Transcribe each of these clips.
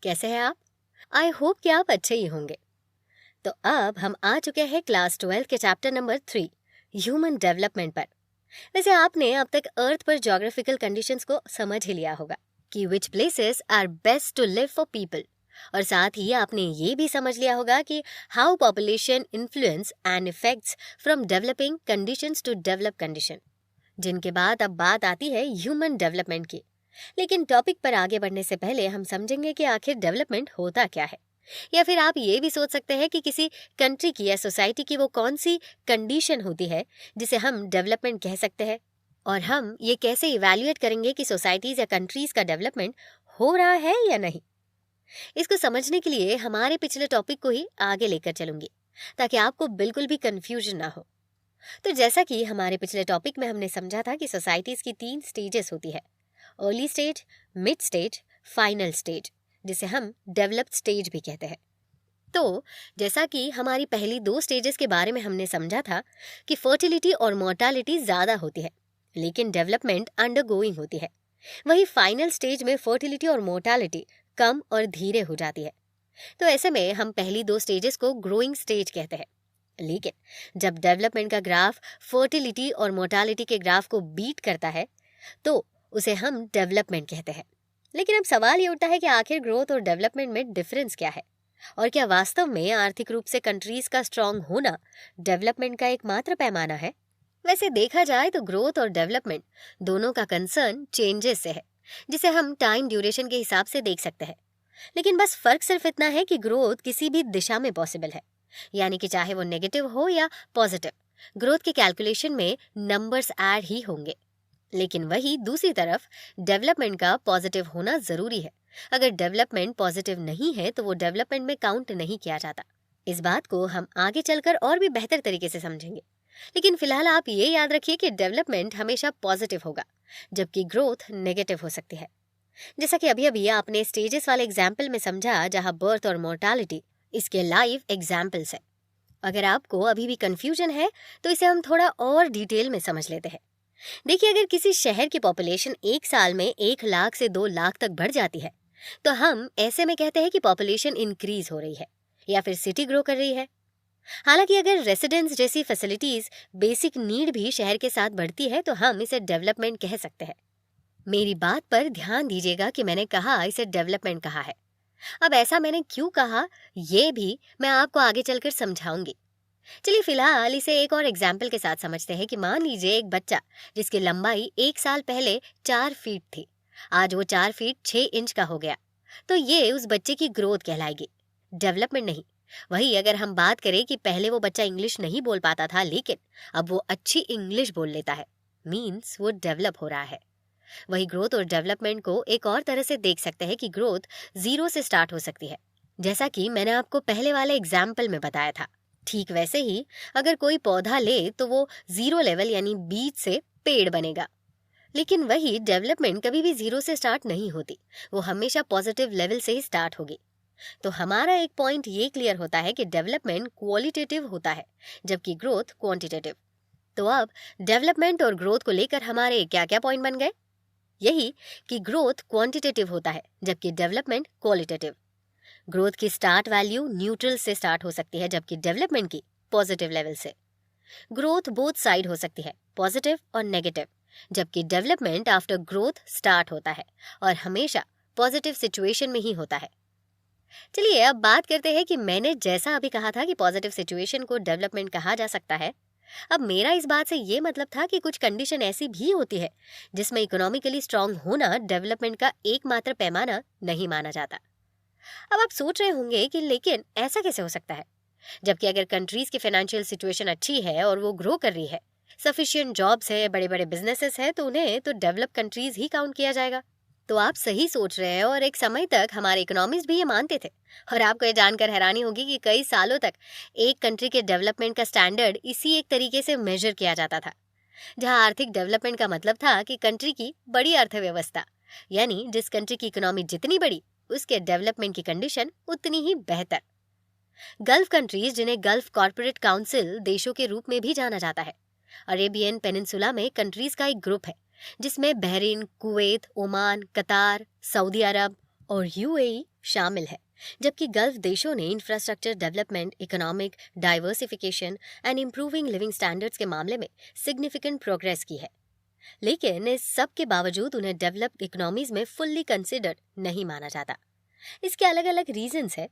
कैसे हैं आप? आई होप कि आप अच्छे ही होंगे। तो अब हम आ चुके हैं क्लास 12 के चैप्टर नंबर 3 ह्यूमन डेवलपमेंट पर। वैसे आपने अब तक अर्थ पर ज्योग्राफिकल कंडीशंस को समझ ही लिया होगा कि which places are best to live for people, और साथ ही आपने ये भी समझ लिया होगा कि how population influence and effects from developing conditions to develop condition. जिनके बाद अब बात आती है ह्यूमन डेवलपमेंट की। लेकिन टॉपिक पर आगे बढ़ने से पहले हम समझेंगे कि आखिर डेवलपमेंट होता क्या है, या फिर आप ये भी सोच सकते हैं कि किसी कंट्री की या सोसाइटी की वो कौन सी कंडीशन होती है जिसे हम डेवलपमेंट कह सकते हैं, और हम ये कैसे इवैल्यूएट करेंगे कि सोसाइटीज या कंट्रीज का डेवलपमेंट हो रहा है या नहीं। इसको समझने के लिए हमारे पिछले टॉपिक को ही आगे लेकर चलूंगी ताकि आपको बिल्कुल भी कंफ्यूजन ना हो। तो जैसा कि हमारे पिछले टॉपिक में हमने समझा था कि सोसाइटीज की 3 स्टेजेस होती है, early stage, mid stage, final stage, जिसे हम डेवलप्ड स्टेज भी कहते हैं। तो जैसा कि हमारी पहली 2 स्टेजेस के बारे में हमने समझा था कि फर्टिलिटी और मोर्टालिटी ज़्यादा होती है लेकिन डेवलपमेंट अंडरगोइंग होती है। वही फाइनल स्टेज में फर्टिलिटी और मोर्टालिटी कम और धीरे हो जाती है। तो ऐसे में हम पहली 2 स्टेजेस को ग्रोइंग स्टेज कहते हैं। लेकिन जब डेवलपमेंट का ग्राफ फर्टिलिटी और मोर्टालिटी के ग्राफ को बीट करता है तो उसे हम डेवलपमेंट कहते हैं। लेकिन अब सवाल ये उठता है कि आखिर ग्रोथ और डेवलपमेंट में डिफरेंस क्या है, और क्या वास्तव में आर्थिक रूप से कंट्रीज का स्ट्रांग होना डेवलपमेंट का एकमात्र पैमाना है। वैसे देखा जाए तो ग्रोथ और डेवलपमेंट दोनों का कंसर्न चेंजेस से है, जिसे हम टाइम ड्यूरेशन के हिसाब से देख सकते हैं। लेकिन बस फर्क सिर्फ इतना है कि ग्रोथ किसी भी दिशा में पॉसिबल है, यानी कि चाहे वो नेगेटिव हो या पॉजिटिव, ग्रोथ के कैलकुलेशन में नंबर्स ऐड ही होंगे। लेकिन वही दूसरी तरफ डेवलपमेंट का पॉजिटिव होना जरूरी है। अगर डेवलपमेंट पॉजिटिव नहीं है तो वो डेवलपमेंट में काउंट नहीं किया जाता। इस बात को हम आगे चलकर और भी बेहतर तरीके से समझेंगे। लेकिन फिलहाल आप ये याद रखिए कि डेवलपमेंट हमेशा पॉजिटिव होगा जबकि ग्रोथ नेगेटिव हो सकती है। जैसा कि अभी अभी आपने स्टेजेस वाले एग्जाम्पल में समझा, जहां बर्थ और मोर्टालिटी इसके लाइव एग्जाम्पल्स है। अगर आपको अभी भी कंफ्यूजन है तो इसे हम थोड़ा और डिटेल में समझ लेते हैं। देखिए, अगर किसी शहर की पॉपुलेशन 1 साल में 1 लाख से 2 लाख तक बढ़ जाती है तो हम ऐसे में कहते हैं कि पॉपुलेशन इंक्रीज हो रही है या फिर सिटी ग्रो कर रही है। हालांकि अगर रेसिडेंस जैसी फैसिलिटीज, बेसिक नीड भी शहर के साथ बढ़ती है तो हम इसे डेवलपमेंट कह सकते हैं। मेरी बात पर ध्यान दीजिएगा कि मैंने कहा इसे डेवलपमेंट कहा है। अब ऐसा मैंने क्यों कहा ये भी मैं आपको आगे चलकर समझाऊंगी। चलिए फिलहाल इसे एक और एग्जाम्पल के साथ समझते हैं कि मान लीजिए एक बच्चा जिसकी लंबाई 1 साल पहले 4 फीट थी, आज वो 4 फीट 6 इंच का हो गया। तो ये उस बच्चे की ग्रोथ कहलाएगी, डेवलपमेंट नहीं। वही अगर हम बात करें कि पहले वो बच्चा इंग्लिश नहीं बोल पाता था लेकिन अब वो अच्छी इंग्लिश बोल लेता है, मीन्स वो डेवलप हो रहा है। वही ग्रोथ और डेवलपमेंट को एक और तरह से देख सकते हैं कि ग्रोथ 0 से स्टार्ट हो सकती है, जैसा कि मैंने आपको पहले वाले एग्जाम्पल में बताया था। ठीक वैसे ही अगर कोई पौधा ले तो वो 0 लेवल यानी बीज से पेड़ बनेगा। लेकिन वही डेवलपमेंट कभी भी 0 से स्टार्ट नहीं होती, वो हमेशा पॉजिटिव लेवल से ही स्टार्ट होगी। तो हमारा एक पॉइंट ये क्लियर होता है कि डेवलपमेंट क्वालिटेटिव होता है जबकि ग्रोथ क्वांटिटेटिव। तो अब डेवलपमेंट और ग्रोथ को लेकर हमारे क्या क्या पॉइंट बन गए? यही कि ग्रोथ क्वांटिटेटिव होता है जबकि डेवलपमेंट क्वालिटेटिव। ग्रोथ की स्टार्ट वैल्यू न्यूट्रल से स्टार्ट हो सकती है जबकि डेवलपमेंट की पॉजिटिव लेवल से। ग्रोथ बोथ साइड हो सकती है, पॉजिटिव और नेगेटिव, जबकि डेवलपमेंट आफ्टर ग्रोथ स्टार्ट होता है और हमेशा पॉजिटिव सिचुएशन में ही होता है। चलिए अब बात करते हैं कि मैंने जैसा अभी कहा था कि पॉजिटिव सिचुएशन को डेवलपमेंट कहा जा सकता है। अब मेरा इस बात से ये मतलब था कि कुछ कंडीशन ऐसी भी होती है जिसमें इकोनॉमिकली स्ट्रांग होना डेवलपमेंट का एकमात्र पैमाना नहीं माना जाता। अब आप सोच रहे होंगे कि लेकिन ऐसा कैसे हो सकता है, जबकि अगर कंट्रीज की फाइनेंशियल सिचुएशन अच्छी है और वो ग्रो कर रही है, सफिशिएंट जॉब्स है, बड़े बड़े बिजनेसेस है, तो उन्हें तो डेवलप कंट्रीज ही काउंट किया जाएगा। तो आप सही सोच रहे हैं और एक समय तक हमारे इकोनॉमिस्ट भी ये मानते थे। और आपको ये जानकर हैरानी होगी कि कई सालों तक एक कंट्री के डेवलपमेंट का स्टैंडर्ड इसी एक तरीके से मेजर किया जाता था, जहां आर्थिक डेवलपमेंट का मतलब था कि कंट्री की बड़ी अर्थव्यवस्था, यानी जिस कंट्री की इकोनॉमी जितनी बड़ी उसके डेवलपमेंट की कंडीशन उतनी ही बेहतर। गल्फ कंट्रीज, जिन्हें गल्फ कॉर्पोरेट काउंसिल देशों के रूप में भी जाना जाता है, अरेबियन पेनिनसुला में कंट्रीज का एक ग्रुप है जिसमें बहरीन, कुवैत, ओमान, कतार, सऊदी अरब और यूएई शामिल है, जबकि गल्फ देशों ने infrastructure development, economic diversification and improving living standards के मामले में सिग्निफिकेंट प्रोग्रेस की है। लेकिन इस सब के बावजूद उन्हें डेवलप्ड इकोनॉमीज में फुल्ली कंसिडर्ड नहीं माना जाता। इसके अलग अलग रीजंस है।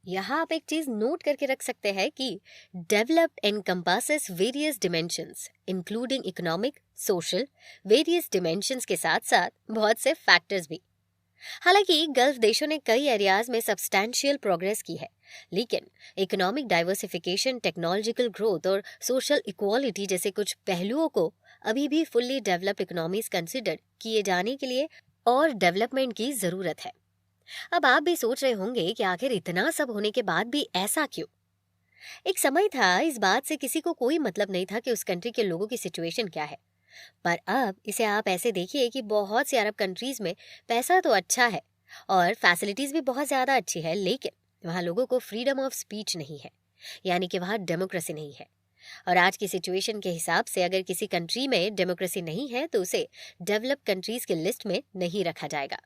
यहाँ आप एक चीज नोट करके रख सकते हैं कि developed encompasses various dimensions including economic, social, various dimensions के साथ साथ बहुत से फैक्टर्स भी। हालांकि गल्फ देशों ने कई एरियाज में सब्सटैंशियल प्रोग्रेस की है, लेकिन इकोनॉमिक डाइवर्सिफिकेशन, टेक्नोलॉजिकल ग्रोथ और सोशल इक्वालिटी जैसे कुछ पहलुओं को अभी भी फुल्ली डेवलप्ड इकोनॉमीज कंसिडर किए जाने के लिए और डेवलपमेंट की जरूरत है। अब आप भी सोच रहे होंगे कि आखिर इतना सब होने के बाद भी ऐसा क्यों? एक समय था इस बात से किसी को कोई मतलब नहीं था कि उस कंट्री के लोगों की सिचुएशन क्या है, पर अब इसे आप ऐसे देखिए कि बहुत सी अरब कंट्रीज में पैसा तो अच्छा है और फैसिलिटीज भी बहुत ज्यादा अच्छी है, लेकिन वहाँ लोगों को फ्रीडम ऑफ स्पीच नहीं है, यानी कि वहाँ डेमोक्रेसी नहीं है। और आज की सिचुएशन के हिसाब से अगर किसी कंट्री में डेमोक्रेसी नहीं है तो उसे डेवलप्ड कंट्रीज की लिस्ट में नहीं रखा जाएगा।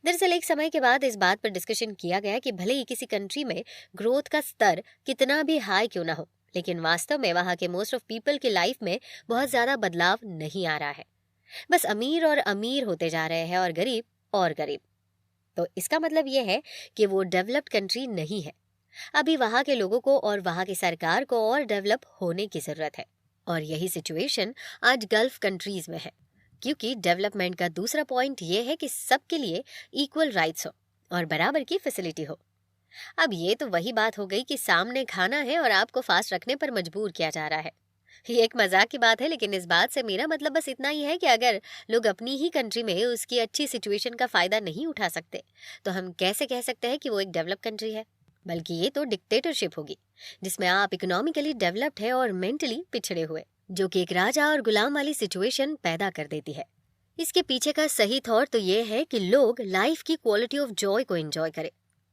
दरअसल एक समय के बाद इस बात पर डिस्कशन किया गया कि भले ही किसी कंट्री में ग्रोथ का स्तर कितना भी हाई क्यों ना हो, लेकिन वास्तव में वहाँ के मोस्ट ऑफ पीपल की लाइफ में बहुत ज्यादा बदलाव नहीं आ रहा है। बस अमीर और अमीर होते जा रहे हैं और गरीब। तो इसका मतलब यह है कि वो डेवलप्ड कंट्री नहीं है। अभी वहाँ के लोगों को और वहाँ की सरकार को और डेवलप होने की जरूरत है। और यही सिचुएशन आज गल्फ कंट्रीज में है, क्योंकि डेवलपमेंट का दूसरा पॉइंट ये है कि सबके लिए इक्वल राइट्स हो और बराबर की फैसिलिटी हो। अब ये तो वही बात हो गई कि सामने खाना है और आपको फास्ट रखने पर मजबूर किया जा रहा है। ये एक मजाक की बात है, लेकिन इस बात से मेरा मतलब बस इतना ही है कि अगर लोग अपनी ही कंट्री में उसकी अच्छी सिचुएशन का फायदा नहीं उठा सकते तो हम कैसे कह सकते हैं कि वो एक डेवलप कंट्री है? बल्कि ये तो डिक्टेटरशिप होगी, जिसमें आप इकोनॉमिकली डेवलप्ड है और मेंटली पिछड़े हुए, जो कि एक राजा और गुलाम वाली सिचुएशन पैदा कर देती है। इसके पीछे का सही थॉट तो ये है कि लोग लाइफ की क्वालिटी ऑफ जॉय को एंजॉय करें।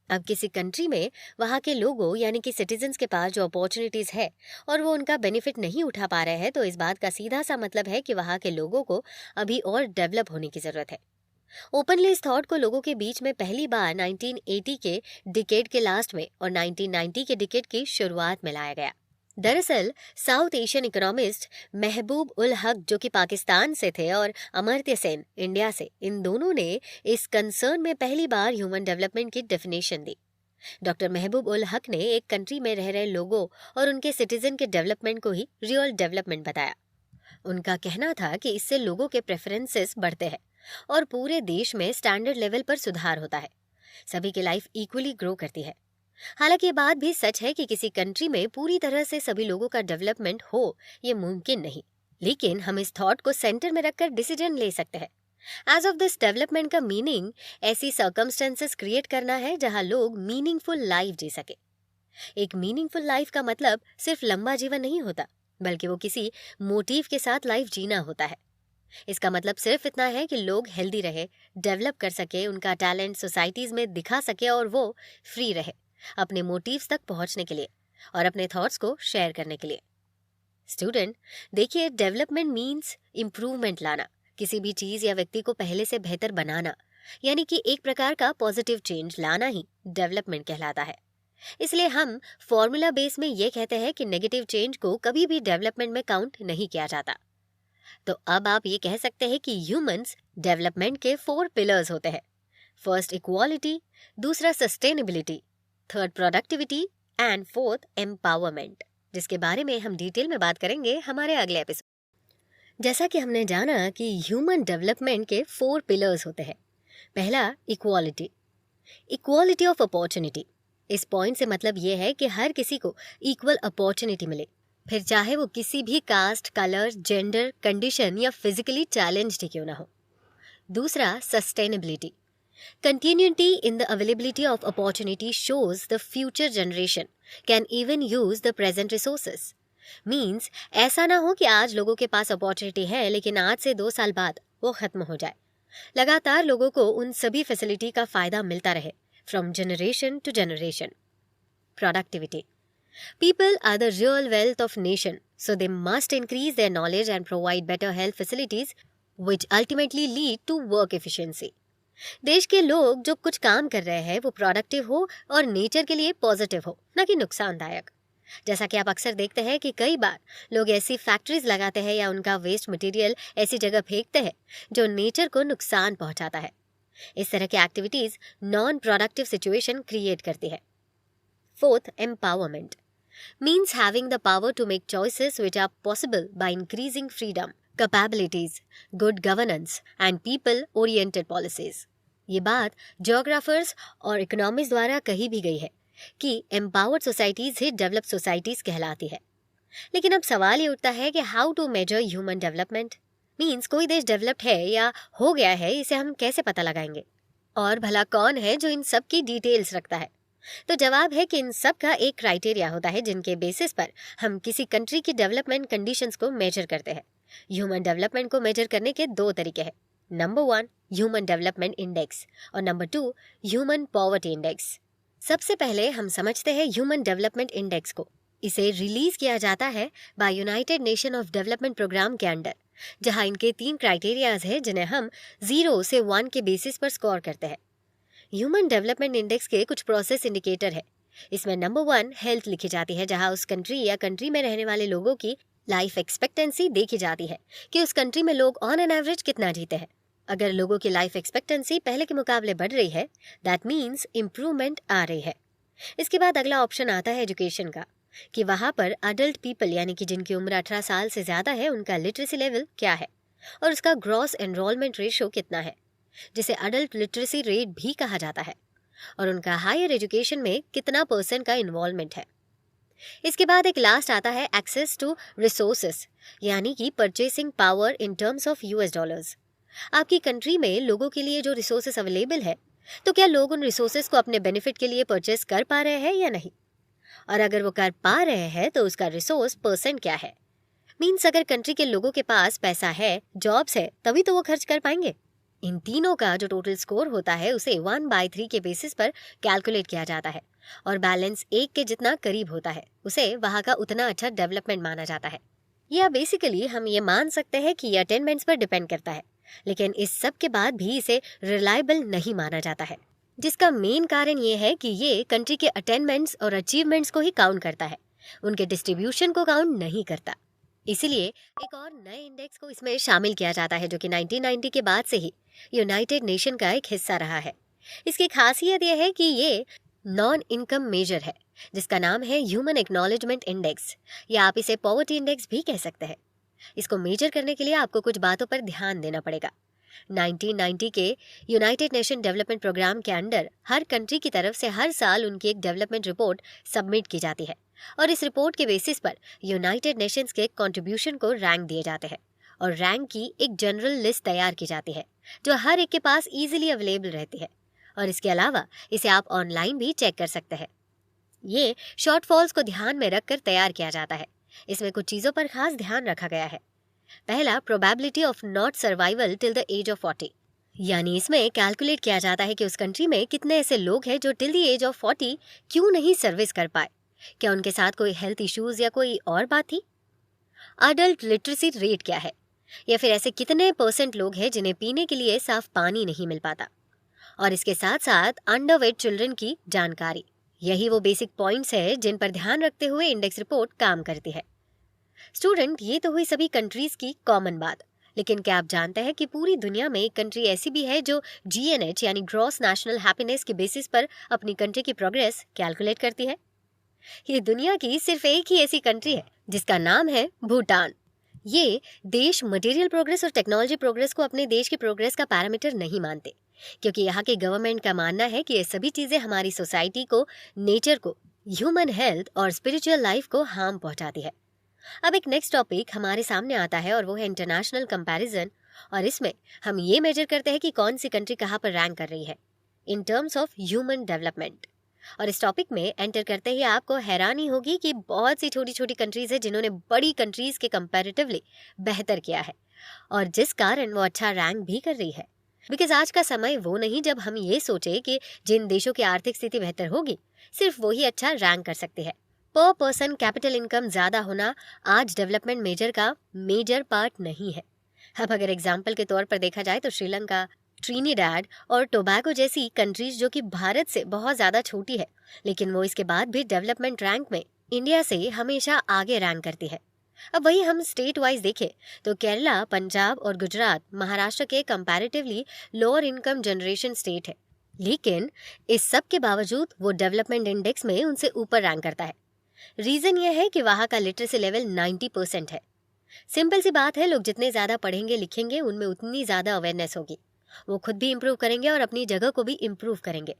अब किसी कंट्री में वहाँ के लोगों यानी कि सिटीजन्स के पास जो अपॉर्चुनिटीज है और वो उनका बेनिफिट नहीं उठा पा रहे हैं, तो इस बात का सीधा सा मतलब है कि वहाँ के लोगों को अभी और डेवलप होने की जरूरत है। ओपनली इस थॉट को लोगों के बीच में पहली बार 1980 के डिकेड के लास्ट में और 1990 के डिकेड की शुरुआत में लाया गया। दरअसल साउथ एशियन इकोनॉमिस्ट महबूब उल हक, जो कि पाकिस्तान से थे, और अमर्त्य सेन इंडिया से, इन दोनों ने इस कंसर्न में पहली बार ह्यूमन डेवलपमेंट की डेफिनेशन दी। डॉक्टर महबूब उल हक ने एक कंट्री में रह रहे लोगों और उनके सिटीजन के डेवलपमेंट को ही रियल डेवलपमेंट बताया। उनका कहना था कि इससे लोगों के प्रेफरेंसेस बढ़ते हैं और पूरे देश में स्टैंडर्ड लेवल पर सुधार होता है, सभी की लाइफ इक्वली ग्रो करती है। हालांकि ये बात भी सच है कि किसी कंट्री में पूरी तरह से सभी लोगों का डेवलपमेंट हो ये मुमकिन नहीं, लेकिन हम इस थॉट को सेंटर में रखकर डिसीजन ले सकते हैं। एज ऑफ दिस डेवलपमेंट का मीनिंग ऐसी सर्कमस्टेंसेस क्रिएट करना है जहां लोग मीनिंगफुल लाइफ जी सके। एक मीनिंगफुल लाइफ का मतलब सिर्फ लंबा जीवन नहीं होता, बल्कि वो किसी मोटिव के साथ लाइफ जीना होता है। इसका मतलब सिर्फ इतना है कि लोग हेल्दी रहे, डेवलप कर सके, उनका टैलेंट सोसाइटीज में दिखा सके और वो फ्री रहे अपने मोटिव्स तक पहुंचने के लिए और अपने थॉट्स को शेयर करने के लिए। स्टूडेंट, देखिए, डेवलपमेंट मीन्स इम्प्रूवमेंट लाना, किसी भी चीज या व्यक्ति को पहले से बेहतर बनाना, यानी कि एक प्रकार का पॉजिटिव चेंज लाना ही डेवलपमेंट कहलाता है। इसलिए हम फॉर्मूला बेस में ये कहते हैं कि नेगेटिव चेंज को कभी भी डेवलपमेंट में काउंट नहीं किया जाता। तो अब आप ये कह सकते हैं कि ह्यूमंस डेवलपमेंट के 4 पिलर्स होते हैं। फर्स्ट इक्वालिटी, दूसरा sustainability, third productivity and fourth empowerment, जिसके बारे में हम डिटेल में बात करेंगे हमारे अगले एपिसोड। जैसा कि हमने जाना कि ह्यूमन डेवलपमेंट के 4 पिलर्स होते हैं। पहला, इक्वालिटी, इक्वालिटी ऑफ अपॉर्चुनिटी। इस पॉइंट से मतलब ये है कि हर किसी को इक्वल अपॉर्चुनिटी मिले, फिर चाहे वो किसी भी कास्ट, कलर, जेंडर, कंडीशन या फिजिकली चैलेंज्ड क्यों ना हो। दूसरा, sustainability, continuity in the availability of opportunity shows the future generation can even use the present resources. Means ऐसा ना हो कि आज लोगों के पास अपॉर्चुनिटी है लेकिन आज से 2 साल बाद वो खत्म हो जाए। लगातार लोगों को उन सभी फैसिलिटी का फायदा मिलता रहे from generation to generation. Productivity, people are the real wealth of nation, so they must increase their knowledge and provide better health facilities which ultimately lead to work efficiency. देश के लोग जो कुछ काम कर रहे हैं वो प्रोडक्टिव हो और नेचर के लिए पॉजिटिव हो, न कि नुकसानदायक। जैसा कि आप अक्सर देखते हैं कि कई बार लोग ऐसी फैक्ट्रीज लगाते हैं या उनका वेस्ट मटेरियल ऐसी जगह फेंकते हैं जो नेचर को नुकसान पहुंचाता है। इस तरह की activities non productive situation create करती है। Fourth, empowerment means having the power to make choices which are possible by increasing freedom, capabilities, good governance and people-oriented policies। ये बात जोग्राफर्स और इकोनॉमिस्ट द्वारा कही भी गई है कि एम्पावर्ड सोसाइटीज ही डेवलप सोसाइटीज कहलाती है। लेकिन अब सवाल ये उठता है कि how to measure human development. Means कोई देश डेवलप्ड है या हो गया है, इसे हम कैसे पता लगाएंगे? और भला कौन है जो इन सब की डिटेल्स रखता है? तो जवाब है कि इन सब का एक क्राइटेरिया होता है जिनके बेसिस पर हम किसी कंट्री की डेवलपमेंट कंडीशंस को मेजर करते हैं। ह्यूमन डेवलपमेंट को मेजर करने के दो तरीके हैं। नंबर 1, ह्यूमन डेवलपमेंट इंडेक्स और नंबर 2, ह्यूमन पॉवर्टी इंडेक्स। सबसे पहले हम समझते हैं ह्यूमन डेवलपमेंट इंडेक्स को। इसे रिलीज किया जाता है by united nation of development programme के अंडर, जहां इनके 3 क्राइटेरियाज हैं जिन्हें हम 0 से 1 के बेसिस पर स्कोर करते हैं। ह्यूमन डेवलपमेंट इंडेक्स के कुछ प्रोसेस इंडिकेटर है। इसमें नंबर 1 हेल्थ लिखी जाती है, जहां उस कंट्री या कंट्री में रहने वाले लोगों की लाइफ एक्सपेक्टेंसी देखी जाती है कि उस कंट्री में लोग ऑन एन एवरेज कितना जीते हैं। अगर लोगों की लाइफ एक्सपेक्टेंसी पहले के मुकाबले बढ़ रही है, दैट मीन्स इम्प्रूवमेंट आ रही है। इसके बाद अगला ऑप्शन आता है एजुकेशन का, कि वहां पर अडल्ट पीपल यानी कि जिनकी उम्र 18 साल से ज्यादा है, उनका लिटरेसी लेवल क्या है और उसका ग्रॉस एनरोलमेंट रेशियो कितना है, जिसे अडल्ट लिटरेसी रेट भी कहा जाता है, और उनका हायर एजुकेशन में कितना % का इन्वॉल्वमेंट है। इसके बाद एक लास्ट आता है एक्सेस टू रिसोर्सेस, यानी कि purchasing power in terms of $। आपकी कंट्री में लोगों के लिए जो रिसोर्सेस अवेलेबल है, तो क्या लोग उन रिसोर्सेस को अपने बेनिफिट के लिए परचेस कर पा रहे हैं या नहीं, और अगर वो कर पा रहे हैं तो उसका रिसोर्स % क्या है। मीन्स अगर कंट्री के लोगों के पास पैसा है, जॉब्स है, तभी तो वो खर्च कर पाएंगे। इन तीनों का जो टोटल स्कोर होता है उसे 1/3 के बेसिस पर कैलकुलेट किया जाता है, और बैलेंस 1 के जितना करीब होता है उसे वहाँ का उतना अच्छा डेवलपमेंट माना जाता है। या बेसिकली हम ये मान सकते हैं कि ये अटेनमेंट्स पर डिपेंड करता है, लेकिन इस सब के बाद भी इसे रिलायबल नहीं माना जाता है, जिसका मेन कारण ये है कि ये कंट्री के अटेनमेंट्स और अचीवमेंट्स को ही काउंट करता है, उनके डिस्ट्रीब्यूशन को काउंट नहीं करता। इसीलिए एक और नए इंडेक्स को इसमें शामिल किया जाता है, जो कि 1990 के बाद से ही यूनाइटेड नेशन का एक हिस्सा रहा है। इसकी खासियत यह है कि ये नॉन इनकम मेजर है, जिसका नाम है ह्यूमन एक्नॉलेजमेंट इंडेक्स, या आप इसे पॉवर्टी इंडेक्स भी कह सकते हैं। इसको मेजर करने के लिए आपको कुछ बातों पर ध्यान देना पड़ेगा। 1990 के यूनाइटेड नेशन डेवलपमेंट प्रोग्राम के अंडर हर कंट्री की तरफ से हर साल उनकी एक डेवलपमेंट रिपोर्ट सबमिट की जाती है, और इस रिपोर्ट के बेसिस पर यूनाइटेड नेशंस के कंट्रीब्यूशन को रैंक दिए जाते हैं, और रैंक की एक जनरल लिस्ट तैयार की जाती है जो हर एक के पास इजीली अवेलेबल रहती है, और इसके अलावा इसे आप ऑनलाइन भी चेक कर सकते हैं। ये शॉर्टफॉल्स को ध्यान में रखकर तैयार किया जाता है। इसमें कुछ चीज़ों पर खास ध्यान रखा गया है। पहला, probability of not survival till the age of 40, यानी इसमें कैलकुलेट किया जाता है कि उस कंट्री में कितने ऐसे लोग हैं जो टिल द एज ऑफ 40 क्यों नहीं सर्विस कर पाए। क्या उनके साथ कोई हेल्थ इश्यूज या कोई और बात थी? अडल्ट लिटरेसी रेट क्या है, या फिर ऐसे कितने % लोग हैं जिन्हें पीने के लिए साफ पानी नहीं मिल पाता, और इसके साथ साथ अंडरवेट चिल्ड्रन की जानकारी। यही वो बेसिक पॉइंट्स है जिन पर ध्यान रखते हुए इंडेक्स रिपोर्ट काम करती है। स्टूडेंट, ये तो हुई सभी कंट्रीज की कॉमन बात, लेकिन क्या आप जानते हैं कि पूरी दुनिया में एक कंट्री ऐसी भी है जो GNH यानी ग्रॉस नेशनल हैप्पीनेस के बेसिस पर अपनी कंट्री की प्रोग्रेस कैलकुलेट करती है? ये दुनिया की सिर्फ एक ही ऐसी कंट्री है जिसका नाम है भूटान। ये देश मटेरियल प्रोग्रेस और टेक्नोलॉजी प्रोग्रेस को अपने देश की प्रोग्रेस का पैरामीटर नहीं मानते, क्योंकि यहाँ के गवर्नमेंट का मानना है कि ये सभी चीजें हमारी सोसाइटी को, नेचर को, ह्यूमन हेल्थ और स्पिरिचुअल लाइफ को हार्म पहुंचाती है। अब एक नेक्स्ट टॉपिक हमारे सामने आता है, और वो है इंटरनेशनल कंपैरिजन, और इसमें हम ये मेजर करते हैं कि कौन सी कंट्री कहाँ पर रैंक कर रही है in terms of human development. और इस टॉपिक में एंटर करते ही आपको हैरानी होगी कि बहुत सी छोटी छोटी कंट्रीज है जिन्होंने बड़ी कंट्रीज के कंपैरेटिवली बेहतर किया है, और जिस कारण वो अच्छा रैंक भी कर रही है। बिकॉज आज का समय वो नहीं जब हम ये सोचे कि जिन देशों की आर्थिक स्थिति बेहतर होगी सिर्फ वो ही अच्छा रैंक कर सकती है। पर पर्सन कैपिटल इनकम ज्यादा होना आज डेवलपमेंट मेजर का मेजर पार्ट नहीं है। अब अगर एग्जाम्पल के तौर पर देखा जाए तो श्रीलंका, ट्रिनिडाड और टोबैगो जैसी कंट्रीज जो कि भारत से बहुत ज़्यादा छोटी है, लेकिन वो इसके बाद भी डेवलपमेंट रैंक में इंडिया से हमेशा आगे रैंक करती है। अब वही हम स्टेट वाइज देखें तो केरला, पंजाब और गुजरात महाराष्ट्र के comparatively lower income generation state है, लेकिन इस सब के बावजूद वो डेवलपमेंट इंडेक्स में उनसे ऊपर रैंक करता है। रीजन ये है कि वहाँ का लिटरेसी लेवल 90% है। सिंपल सी बात है, लोग जितने ज्यादा पढ़ेंगे लिखेंगे उनमें उतनी ज्यादा अवेयरनेस होगी, वो खुद भी इम्प्रूव करेंगे और अपनी जगह को भी इम्प्रूव करेंगे।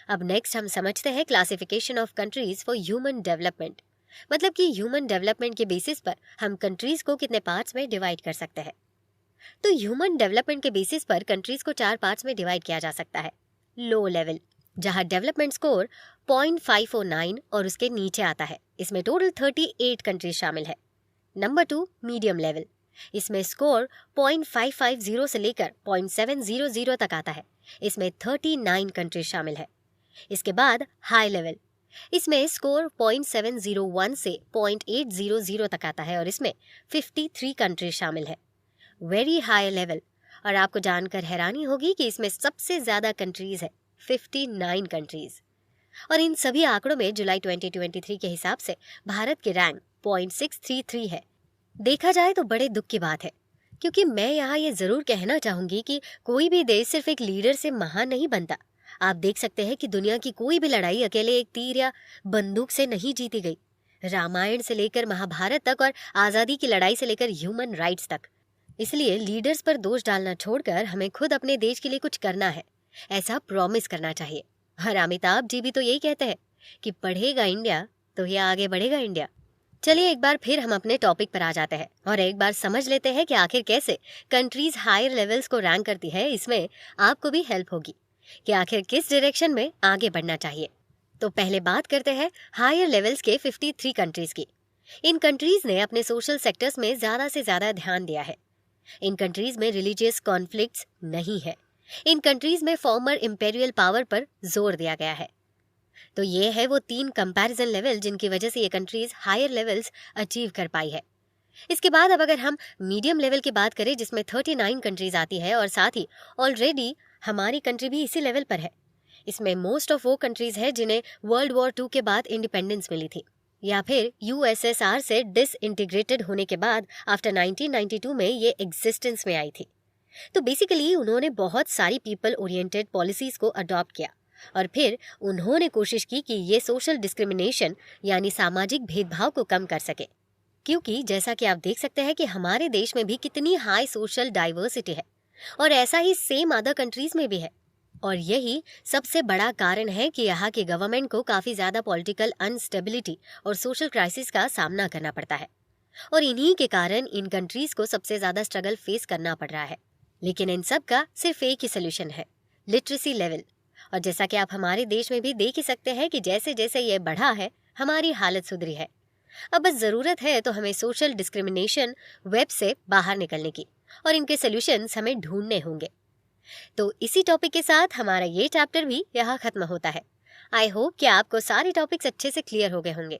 अब नेक्स्ट हम समझते हैं classification of countries for human development, मतलब कि ह्यूमन डेवलपमेंट के बेसिस पर हम कंट्रीज को कितने पार्ट्स में डिवाइड कर सकते हैं। तो ह्यूमन डेवलपमेंट के बेसिस पर कंट्रीज को 4 पार्ट्स में डिवाइड किया जा सकता है। लो लेवल, जहां डेवलपमेंट स्कोर 0.549 और उसके नीचे आता है, इसमें टोटल 38 कंट्रीज शामिल है। नंबर 2 मीडियम लेवल, इसमें स्कोर 0.550 से लेकर 0.700 तक आता है, इसमें 39 कंट्रीज शामिल है। इसके बाद हाई लेवल, इसमें स्कोर 0.701 से 0.800 तक आता है और इसमें 53 कंट्रीज शामिल है। वेरी हाई लेवल, और आपको जानकर हैरानी होगी कि इसमें सबसे ज्यादा कंट्रीज है, 59 कंट्रीज। और इन सभी आंकड़ों में जुलाई 2023 के हिसाब से भारत के रैंक 0.633 है। देखा जाए तो बड़े दुख की बात है, क्योंकि मैं यहाँ ये जरूर कहना चाहूंगी कि कोई भी देश सिर्फ एक लीडर से महान नहीं बनता। आप देख सकते हैं कि दुनिया की कोई भी लड़ाई अकेले एक तीर या बंदूक से नहीं जीती गई। रामायण से लेकर महाभारत तक और आजादी की लड़ाई से लेकर ह्यूमन राइट्स तक। इसलिए लीडर्स पर दोष डालना छोड़कर हमें खुद अपने देश के लिए कुछ करना है, ऐसा प्रॉमिस करना चाहिए। और अमिताभ जी भी तो यही कहते हैं कि पढ़ेगा इंडिया तो ये आगे बढ़ेगा इंडिया। चलिए एक बार फिर हम अपने टॉपिक पर आ जाते हैं और एक बार समझ लेते हैं कि आखिर कैसे कंट्रीज हायर लेवल्स को रैंक करती है। इसमें आपको भी हेल्प होगी कि आखिर किस डायरेक्शन में आगे बढ़ना चाहिए। तो पहले बात करते हैं हायर लेवल्स के 53 कंट्रीज की। इन कंट्रीज ने अपने सोशल सेक्टर्स में ज्यादा से ज्यादा ध्यान दिया है। इन कंट्रीज में रिलीजियस कॉन्फ्लिक्ट्स नहीं है। इन कंट्रीज में फॉर्मर इंपेरियल पावर पर जोर दिया गया है। तो ये है वो 3 कंपैरिजन लेवल जिनकी वजह से ये कंट्रीज हायर लेवल्स अचीव कर पाई है। इसके बाद अब अगर हम मीडियम लेवल की बात करें जिसमें 39 कंट्रीज आती है और साथ ही ऑलरेडी हमारी कंट्री भी इसी लेवल पर है। इसमें मोस्ट ऑफ वो कंट्रीज है जिन्हें वर्ल्ड वॉर 2 के बाद इंडिपेंडेंस मिली थी या फिर यूएसएसआर से डिसइंटीग्रेटेड होने के बाद आफ्टर 1992 में ये एग्जिस्टेंस में आई थी। तो बेसिकली उन्होंने बहुत सारी पीपल ओरिएंटेड पॉलिसीज को अडॉप्ट किया और फिर उन्होंने कोशिश की कि ये सोशल डिस्क्रिमिनेशन यानी सामाजिक भेदभाव को कम कर सके। क्योंकि जैसा कि आप देख सकते हैं कि हमारे देश में भी कितनी हाई सोशल डाइवर्सिटी है और ऐसा ही सेम अदर कंट्रीज में भी है। और यही सबसे बड़ा कारण है कि यहाँ की गवर्नमेंट को काफी ज्यादा पॉलिटिकल अनस्टेबिलिटी और सोशल क्राइसिस का सामना करना पड़ता है और इन्हीं के कारण इन कंट्रीज को सबसे ज्यादा स्ट्रगल फेस करना पड़ रहा है। लेकिन इन सब का सिर्फ एक ही सोल्यूशन है, लिटरेसी लेवल। और जैसा कि आप हमारे देश में भी देख ही सकते हैं कि जैसे जैसे ये बढ़ा है हमारी हालत सुधरी है। अब बस जरूरत है तो हमें सोशल डिस्क्रिमिनेशन वेब से बाहर निकलने की और इनके सॉल्यूशंस हमें ढूंढने होंगे। तो इसी टॉपिक के साथ हमारा ये चैप्टर भी यहाँ खत्म होता है। आई होप कि आपको सारे टॉपिक्स अच्छे से क्लियर हो गए होंगे।